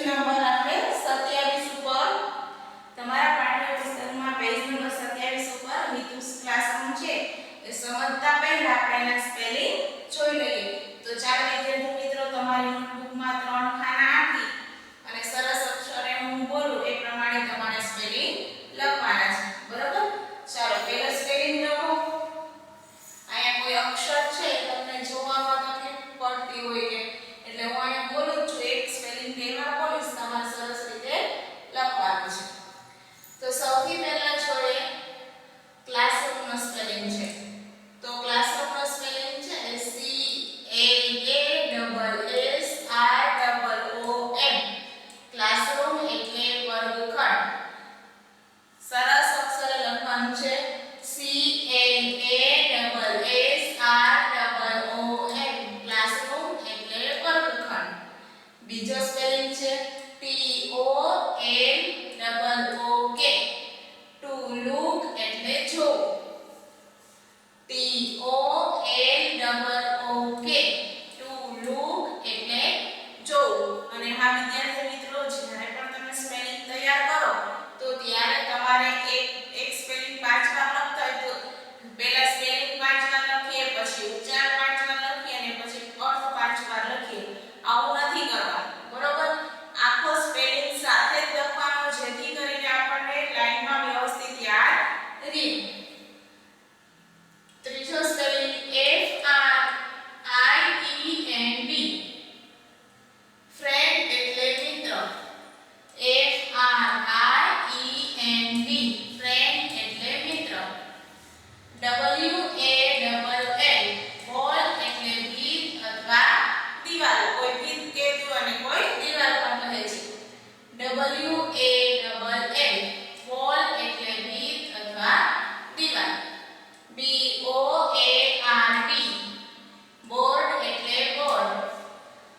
Number આપણે 27 ઉપર તમારા પાઠ્યપુસ્તકમાં પેજ નંબર 27 ઉપર હિતુસ ક્લાસરૂમ છે એ સમજતા પહેલા આપણે એના સ્પેલિંગ જોઈ લઈએ. તો ચાલો વિદ્યાર્થી મિત્રો, તમારી નોટબુકમાં 3 ખાના આપી અને સરસ અક્ષરે હું બોલું એ પ્રમાણે તમારે સ્પેલિંગ લખવાના છે. બરોબર? ચાલો પહેલો સ્પેલિંગ લખો. અહીંયા કોઈ અક્ષર છે તમને જોવામાં તકલીફ પડતી હોય કે એટલે હું અહીંયા બોલું છું, એક સ્પેલિંગ બેમાં બોલીશ, તમારે સરસ રીતે લખવાનું છે. તો સૌથી પહેલા જોઈએ ક્લાસરૂમ નો સ્પેલિંગ છે. તો ક્લાસરૂમ નો સ્પેલિંગ છે CLASSROOM. ક્લાસરૂમ એટલે વર્ગખંડ. સરસ અક્ષરે લખવાનું છે CLASSROOM. ક્લાસરૂમ એટલે વર્ગખંડ. બીજો સ્પેલિંગ છે TOLOOK. ટુ લુક એટલે જોવું. TOLOOK. ટુ લુક એટલે જોવું. અને હા વિદ્યાર્થી મિત્રો, જ્યારે પણ તમે સ્પેલિંગ તૈયાર કરો તો ત્યારે તમારે એક સ્પેલિંગ 5 વાર લખતા હોય તો પહેલા સ્પેલિંગ 5 વાર લખીએ, પછી ઉચ્ચાર 5 વાર લખીએ અને પછી અર્થ 5 વાર લખીએ. આવું નથી કરવાનું. બરોબર? આખો સ્પેલિંગ સાથે જ લખવાનો, જેથી કરીને આપણને લાઈનમાં વ્યવસ્થિત યાદ રહે. ત્રીજો સ્પેલિંગ FRIEND. ફ્રેન્ડ એટલે મિત્ર. FRIEND. ફ્રેન્ડ એટલે મિત્ર. WALL. વોલ એટલે ભીત અથવા દીવાલ. કોઈ ભીત કહેતું અને કોઈ દીવાલ પણ કહે છે. WALL. વોલ એટલે ભીત અથવા દીવાલ. BOARD. બોર્ડ એટલે બોર્ડ.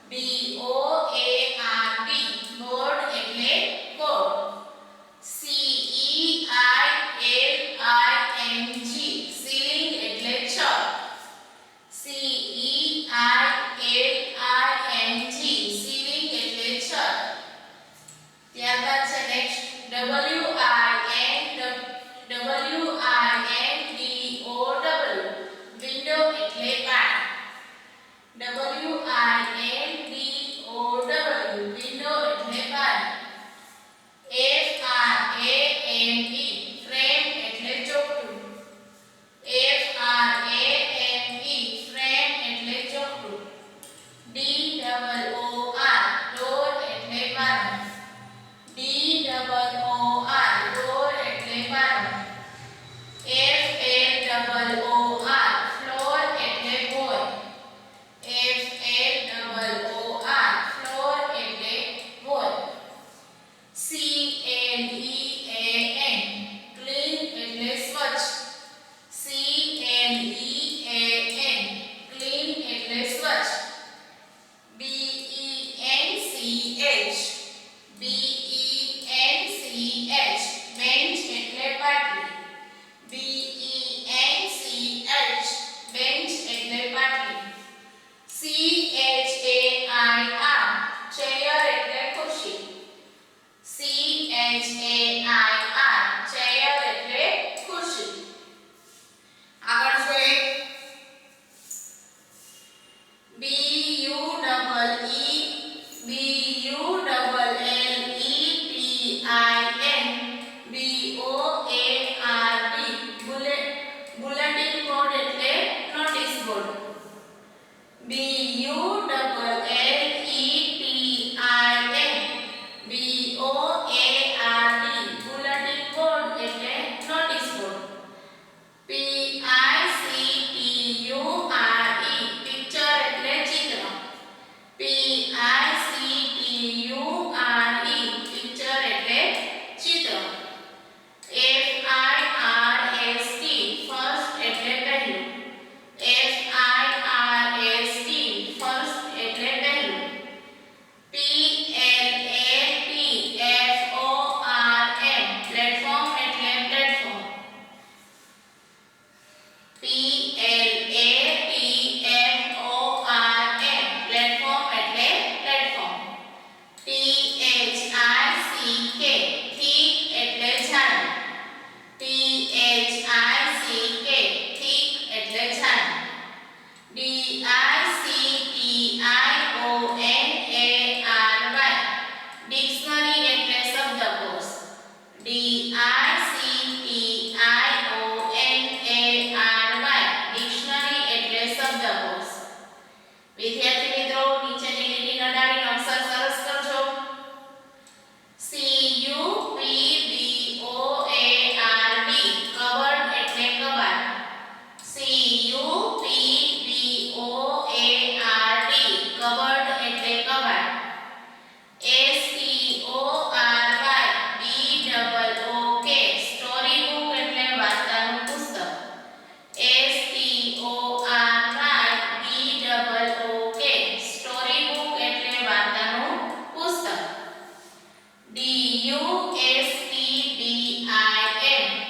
BOARD. બોર્ડ એટલે બોર્ડ. CEILING. સીલિંગ એટલે છત. CEILING. સીલિંગ એટલે છત. ત્યારબાદ છે નેક્સ્ટ WINDOW. વિન્ડો એટલે બાર. WINDOW. વિન્ડો એટલે બાર. FRAME. ફ્રેમ એટલે ચોકઠું. FRAME. ફ્રેમ એટલે ચોકઠું. DOOR. ડોર એટલે બારણું. DOOR.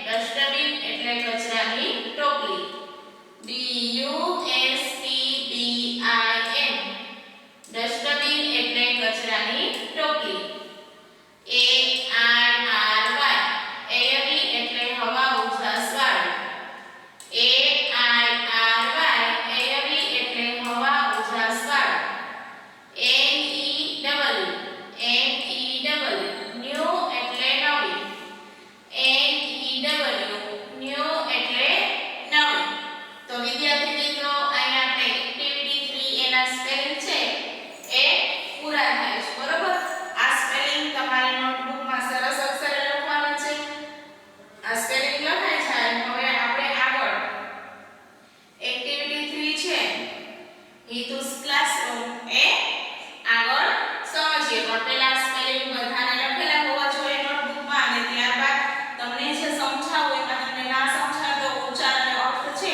ડસ્ટબિન એટલે કચરાની ટોપલી. DUSTBIN ડસ્ટબિન એટલે કચરાની ટોપલી. AIRY એયરી એટલે હવા ઉજાસવાળું. AIRY એયરી એટલે હવા ઉજાસવાળું. NEW ન્યૂ એટલે નવી. NEW ન્યૂ એટલે નવી. તો વિદ્યાર્થી મિત્રો અહીંયા આપણે એક્ટિવિટી 3 એના સ્પેલિંગ છે એ પૂરા થાય છે. બરોબર. આ સ્પેલિંગ તમારી નોટબુકમાં સરસ અક્ષરે લખવાનું છે. આ સ્પેલિંગ લખાય છે. હવે આપણે આગળ એક્ટિવિટી 3 છે હિતુસ ક્લાસરૂમ એ આગળ સમજીએ. પણ પહેલા સ્પેલિંગ બધાને લખેલા હોવા જોઈએ નોટબુકમાં અને ત્યારબાદ તમને જે સમજાવું એમાં તમને ના સમજાય તો ઉચ્ચાર અને અર્થ છે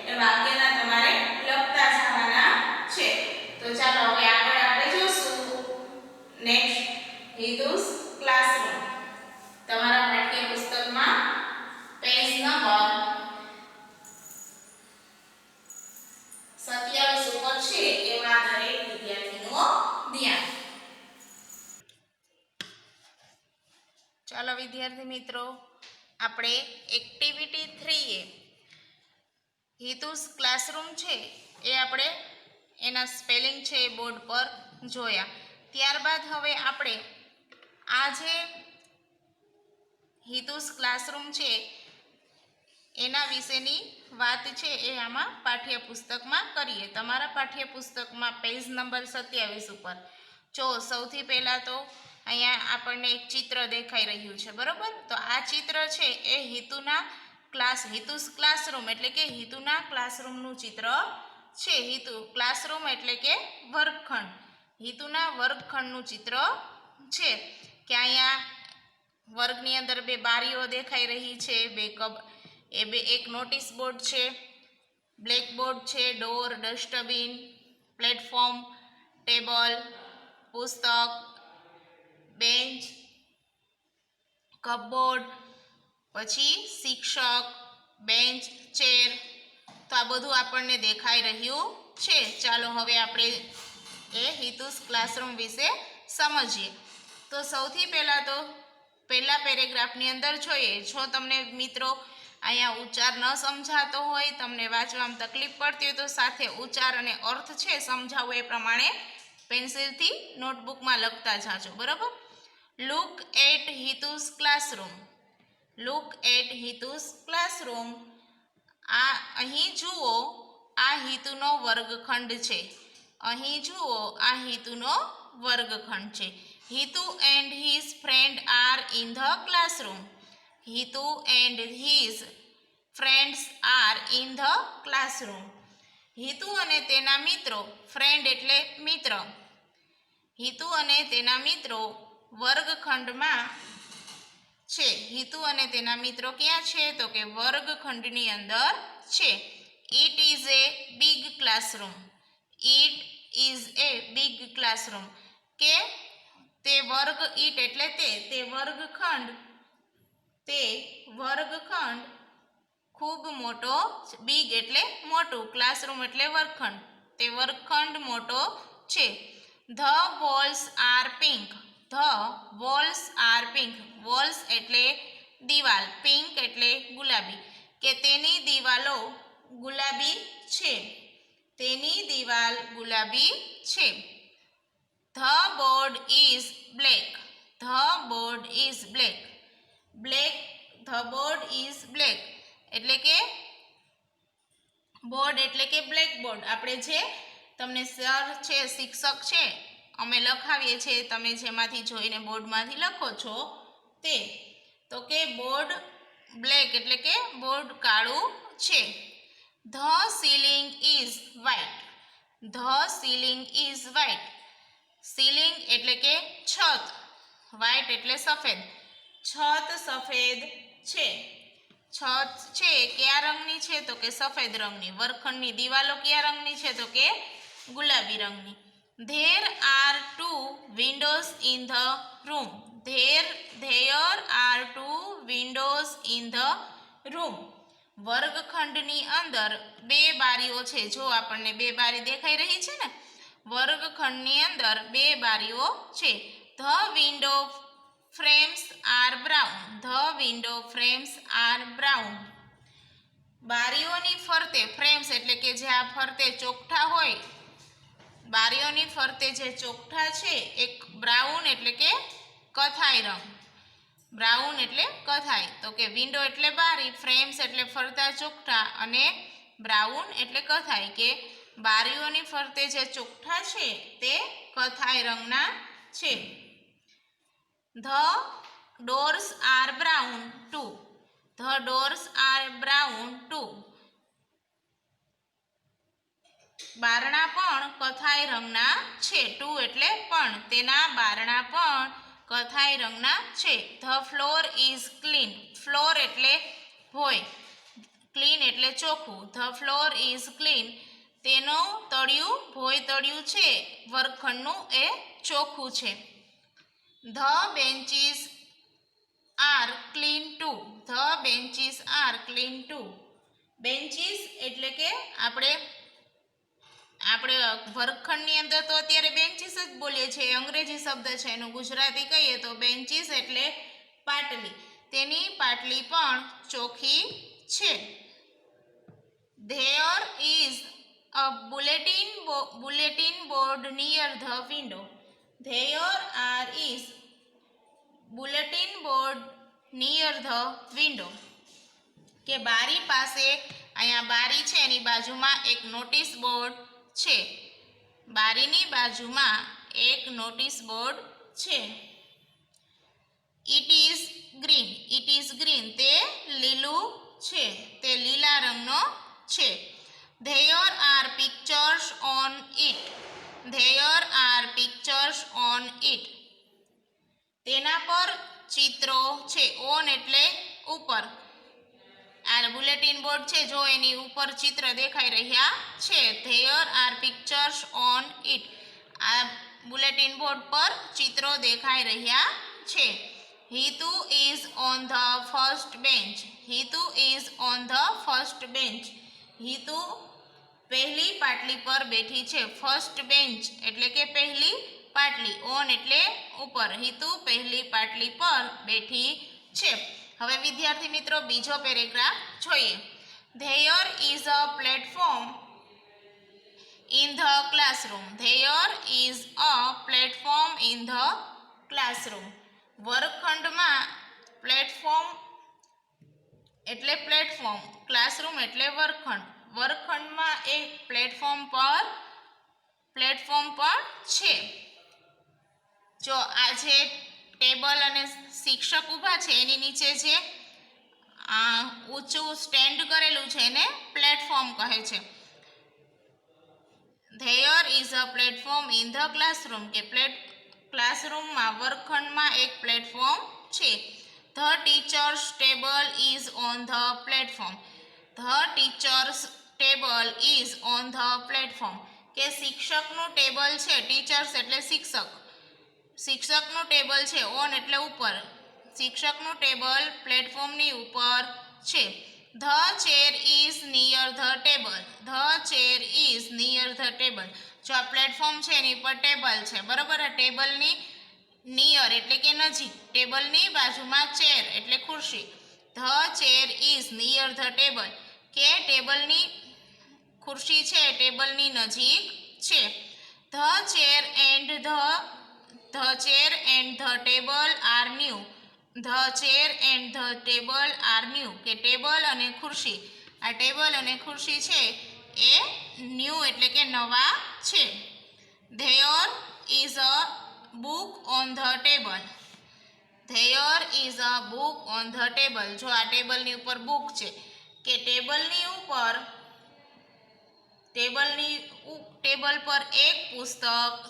એ વાક્યના તમારે લખતા જવાના છે. તો ચાલો હવે આગળ આપણે જોશું નેક્સ્ટ હિતુસ ક્લાસરૂમ. તમારા પાઠ્ય પુસ્તકમાં પેજ નંબર 27 ઉપર છે એમાં દરેક વિદ્યાર્થીનું ધ્યાન. ચાલો વિદ્યાર્થી મિત્રો આપણે એક્ટિવિટી 3 એ હિતુસ ક્લાસરૂમ છે એ આપણે એના સ્પેલિંગ છે એ બોર્ડ પર જોયા. ત્યારબાદ હવે આપણે આ જે હિતુસ ક્લાસરૂમ છે એના વિશેની વાત છે એ આમાં પાઠ્યપુસ્તકમાં કરીએ. તમારા પાઠ્યપુસ્તકમાં પેજ નંબર 27 ઉપર જો સૌથી પહેલાં તો અહીંયા આપણને એક ચિત્ર દેખાઈ રહ્યું છે. બરોબર. તો આ ચિત્ર છે એ હિતુસ ક્લાસરૂમ એટલે કે હિતુના ક્લાસરૂમનું ચિત્ર છે. હિતુ ક્લાસરૂમ એટલે કે વર્ગખંડ. હિતુના વર્ગખંડનું ચિત્ર છે કે અહીંયા વર્ગની અંદર બે બારીઓ દેખાઈ રહી છે. એક નોટિસ બોર્ડ છે, બ્લેકબોર્ડ છે, ડોર, ડસ્ટબિન, પ્લેટફોર્મ, ટેબલ, પુસ્તક, બેન્ચ, કપબોર્ડ, પછી શિક્ષક, બેન્ચ, ચેર. તો આ બધું આપણને દેખાઈ રહ્યું છે. ચાલો હવે આપણે એ હિતુસ ક્લાસરૂમ વિશે સમજીએ. તો સૌથી પહેલાં તો પહેલા પેરેગ્રાફની અંદર જોઈએ. જો તમને મિત્રો અહીંયા ઉચ્ચાર ન સમજાતો હોય, તમને વાંચવામાં તકલીફ પડતી હોય તો સાથે ઉચ્ચાર અને અર્થ છે સમજાવો એ પ્રમાણે પેન્સિલથી નોટબુકમાં લખતા જાજો. બરાબર. લુક એટ હિતુસ ક્લાસરૂમ. લુક એટ હિતુસ ક્લાસરૂમ. આ અહીં જુઓ, આ હિતુનો વર્ગખંડ છે. અહીં જુઓ, આ હિતુનો વર્ગખંડ છે. Hitu and his friend are in the classroom. Hitu and his friends are in the classroom. Hitu અને તેના મિત્રો, ફ્રેન્ડ એટલે મિત્ર, હિતુ અને તેના મિત્રો વર્ગખંડમાં છે. હિતુ અને તેના મિત્રો ક્યાં છે? તો કે વર્ગખંડની અંદર છે. It is A big classroom. It is A big classroom કે તે વર્ગ, ઇટ એટલે તે વર્ગખંડ ખૂબ મોટો, બિગ એટલે મોટું, ક્લાસરૂમ એટલે વર્ગખંડ, તે વર્ગખંડ મોટો છે. The walls are pink. The walls are pink. Walls એટલે દિવાલ, પિંક એટલે ગુલાબી, કે તેની દિવાલો ગુલાબી છે. તેની દિવાલ ગુલાબી છે. The board is black. The board is black. The board is black એટલે કે બોર્ડ એટલે કે બ્લેકબોર્ડ. આપણે જે તમને સર છે, શિક્ષક છે, અમે લખાવીએ છીએ, તમે જેમાંથી જોઈને બોર્ડમાંથી લખો છો તે. તો કે બોર્ડ બ્લેક એટલે કે બોર્ડ કાળું છે. The ceiling is white. The ceiling is white. Ceiling એટલે કે છત, વ્હાઇટ એટલે સફેદ, છત સફેદ છે. છત છે કયા રંગની છે? તો કે સફેદ રંગની. વર્ગખંડની દિવાલો કયા રંગની છે? તો કે ગુલાબી રંગની. There are two windows in the room. There are two windows in the room. વર્ગખંડની અંદર બે બારીઓ છે. જો આપણને બે બારી દેખાઈ રહી છે ને, વર્ગખંડની અંદર બે બારીઓ છે. The window frames are brown. The window frames are brown. બારીઓની ફરતે ફ્રેમ્સ એટલે કે જે આ ફરતે ચોકઠા હોય, બારીઓની ફરતે જે ચોકઠા છે એક બ્રાઉન એટલે કે કથાઈ રંગ. બ્રાઉન એટલે કથાઈ. તો કે વિન્ડો એટલે બારી, ફ્રેમ્સ એટલે ફરતા ચોકઠા અને બ્રાઉન એટલે કથાઈ. કે બારીઓની ફરતે જે ચોકઠા છે તે કથાઈ રંગના છે. The doors are brown too. The doors are brown too. બારણા પણ કથાઈ રંગના છે. ટુ એટલે પણ. તેના બારણા પણ કથાઈ રંગના છે. The floor is clean. Floor એટલે ભોંય, ક્લીન એટલે ચોખ્ખું. The floor is clean. તેનું તળિયું ભોંય તળિયું છે વર્ગખંડનું એ ચોખ્ખું છે. The benches are clean too. The benches are clean too. Benches એટલે કે આપણે વર્ગખંડની અંદર તો અત્યારે બેન્ચીસ જ બોલીએ છીએ, અંગ્રેજી શબ્દ છે, એનું ગુજરાતી કહીએ તો બેન્ચીસ એટલે પાટલી. તેની પાટલી પણ ચોખ્ખી છે. There is a bulletin board near the window. There is bulletin board near the window. કે બારી પાસે, અહીંયા બારી છે એની બાજુમાં એક નોટિસ બોર્ડ છે. બારીની બાજુમાં એક નોટિસ બોર્ડ છે. It is green. It is green. તે લીલું છે, તે લીલા રંગનો છે. There are pictures on it. There are pictures on it. તેના પર ચિત્રો છે. ઓન એટલે ઉપર. આ બુલેટિન બોર્ડ છે, જો એની ઉપર ચિત્ર દેખાઈ રહ્યા છે. There are pictures on it. આ બુલેટિન બોર્ડ પર ચિત્રો દેખાઈ રહ્યા છે. Hitu is on the first bench. Hitu is on the first bench. Hitu પહેલી પાટલી પર બેઠી છે. ફર્સ્ટ બેન્ચ એટલે કે પહેલી પાટલી. ઓન એટલે ઉપર. હિતુ પહેલી પાટલી પર બેઠી છે. હવે વિદ્યાર્થી મિત્રો બીજો પેરેગ્રાફ જોઈએ. There is a platform in the classroom. There is a platform in the classroom. વર્ગખંડમાં પ્લેટફોર્મ એટલે પ્લેટફોર્મ, ક્લાસરૂમ એટલે વર્ગખંડ. વર્ગખંડમાં એક પ્લેટફોર્મ પર છે. જો આ જે ટેબલ અને શિક્ષક ઊભા છે એની નીચે જે ઊંચું સ્ટેન્ડ કરેલું છે એને પ્લેટફોર્મ કહે છે. There is a platform in the classroom. કે ક્લાસરૂમમાં વર્ગખંડમાં એક પ્લેટફોર્મ છે. The teacher's table is on the platform. The teacher's table is on the platform. કે શિક્ષકનું ટેબલ છે. ટીચર્સ એટલે શિક્ષક. શિક્ષકનું ટેબલ છે. ઓન એટલે ઉપર. શિક્ષકનું ટેબલ પ્લેટફોર્મની ઉપર છે. The chair is near the table. The chair is near the table. જો આ પ્લેટફોર્મ છે એની પર ટેબલ છે, બરાબર. આ ટેબલની નિયર એટલે કે નજીક, ટેબલની બાજુમાં ચેર એટલે ખુરશી. The chair is near the table. કે ટેબલની ખુરશી છે ટેબલની નજીક છે. The chair and the table are new. The chair and the table are new. કે ટેબલ અને ખુરશી, આ ટેબલ અને ખુરશી છે એ ન્યૂ એટલે કે નવા છે. There is a book on the table. There is a book on the table. જો આ ટેબલની ઉપર બુક છે કે ટેબલની ઉપર, ટેબલ પર એક પુસ્તક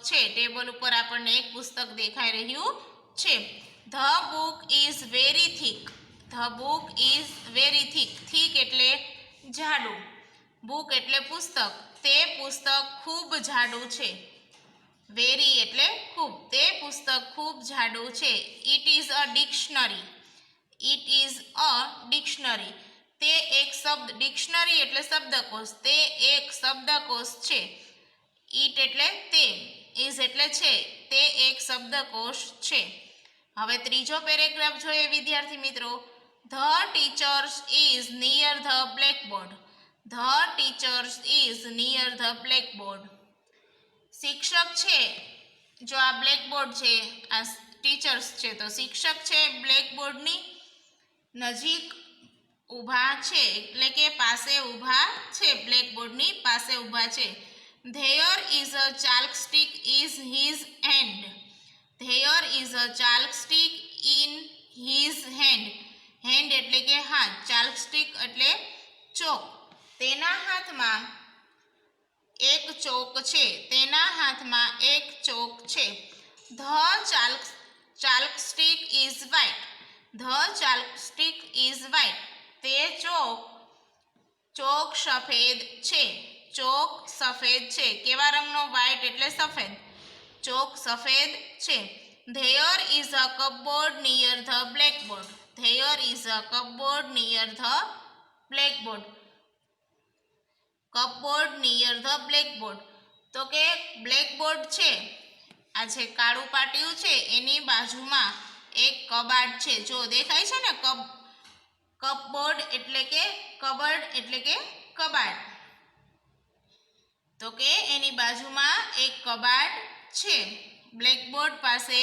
છે. ટેબલ ઉપર આપણને એક પુસ્તક દેખાઈ રહ્યું છે. The book is very thick. The book is very thick. thick એટલે જાડું. બુક એટલે પુસ્તક. તે પુસ્તક ખૂબ જાડું છે. વેરી એટલે ખૂબ. તે પુસ્તક ખૂબ જાડું છે. It is a dictionary. It is a dictionary. તે એક શબ્દ, ડિક્શનરી એટલે શબ્દકોશ. તે એક શબ્દકોશ છે. ઇટ એટલે તે, ઇઝ એટલે છે. તે એક શબ્દકોશ છે. હવે ત્રીજો પેરેગ્રાફ જોઈએ વિદ્યાર્થી મિત્રો. The teachers is near the blackboard. The teachers is near the blackboard. શિક્ષક છે, જો આ બ્લેકબોર્ડ છે, આ ટીચર્સ છે, તો શિક્ષક છે બ્લેકબોર્ડની નજીક ઊભા છે, એટલે કે પાસે ઊભા છે, બ્લેકબોર્ડની પાસે ઊભા છે. There is a chalk stick is his hand. There is a chalk stick in his hand. Hand એટલે કે હાથ, ચાલ્ક સ્ટિક એટલે ચોક. તેના હાથમાં એક ચોક છે. તેના હાથમાં એક ચોક છે. The chalk stick is white. The chalk stick is white. તે ચોક સફેદ છે. ચોક સફેદ છે. કેવા રંગનો? વ્હાઇટ એટલે સફેદ. ચોક સફેદ છે. There is a cupboard near the blackboard. Their is a cupboard near the blackboard. Cupboard near the blackboard. તો કે બ્લેકબોર્ડ છે, આ જે કાળું પાટિયું છે એની બાજુમાં એક કબાટ છે. જો દેખાય છે ને, કપબોર્ડ એટલે કે કબર્ડ એટલે કે કબાટ. તો કે એની બાજુમાં એક કબાટ છે. બ્લેકબોર્ડ પાસે,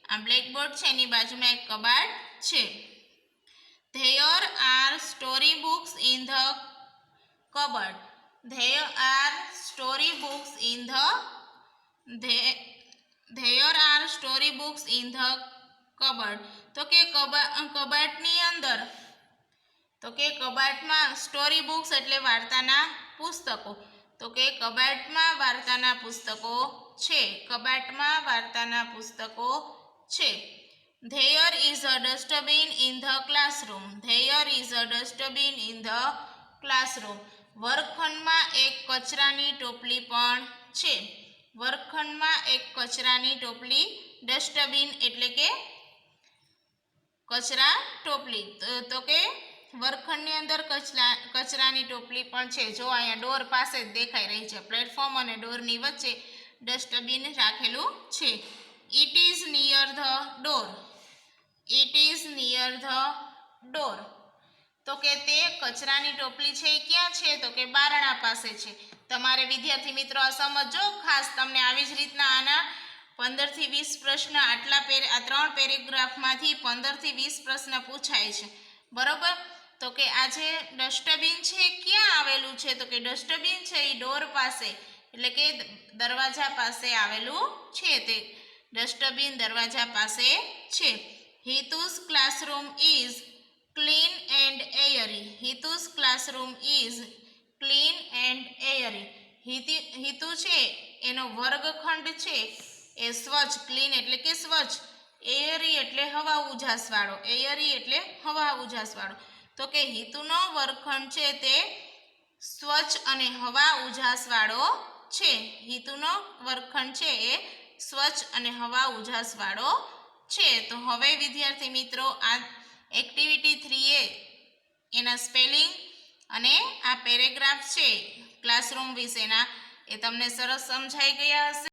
આ બ્લેકબોર્ડ છે એની બાજુમાં એક કબાટ છે. There are story books in the cupboard. There are story books in there are story books in the cupboard. તો કે કબાટની અંદર, તો કે કબાટમાં સ્ટોરી બુક્સ એટલે વાર્તાના પુસ્તકો. તો કે કબાટમાં વાર્તાના પુસ્તકો છે. કબાટમાં વાર્તાના પુસ્તકો છે. There is a dustbin in the classroom. There is a dustbin in the classroom. વર્ગખંડમાં એક કચરાની ટોપલી પણ છે. વર્ગખંડમાં એક કચરાની ટોપલી, ડસ્ટબિન એટલે કે કચરા ટોપલી. તો કે વર્ગખંડની અંદર કચરાની ટોપલી પણ છે. જો અહીંયા ડોર પાસે જ દેખાઈ રહી છે. પ્લેટફોર્મ અને ડોરની વચ્ચે ડસ્ટબિન રાખેલું છે. It is near the door. It is near the door. તો કે તે કચરાની ટોપલી છે એ ક્યાં છે? તો કે બારણા પાસે છે. તમારે વિદ્યાર્થી મિત્રો આ સમજો ખાસ. તમને આવી જ રીતના આના 15 થી 20 પ્રશ્ન આ 3 પેરેગ્રાફમાંથી 15 થી 20 પ્રશ્ન પૂછાય છે. બરોબર? તો કે આ જે ડસ્ટબિન છે ક્યાં આવેલું છે? તો કે ડસ્ટબિન છે એ ડોર પાસે એટલે કે દરવાજા પાસે આવેલું છે. તે ડસ્ટબિન દરવાજા પાસે છે. હિતુ's classroom is clean and airy. Hitu's classroom is clean and airy. Hitu છે એનો વર્ગખંડ છે એ સ્વચ્છ, ક્લીન એટલે કે સ્વચ્છ, એયરી એટલે હવા ઉજાસવાળો. એયરી એટલે હવા ઉજાસવાળો. તો કે હિતુનો વર્ગખંડ છે તે સ્વચ્છ અને હવા ઉજાસવાળો છે. હિતુનો વર્ગખંડ છે એ સ્વચ્છ અને હવા ઉજાસવાળો છે. તો હવે વિદ્યાર્થી મિત્રો આ એક્ટિવિટી 3A એના સ્પેલિંગ અને આ પેરેગ્રાફ છે ક્લાસરૂમ વિશેના એ તમને સરસ સમજાઈ ગયા હશે.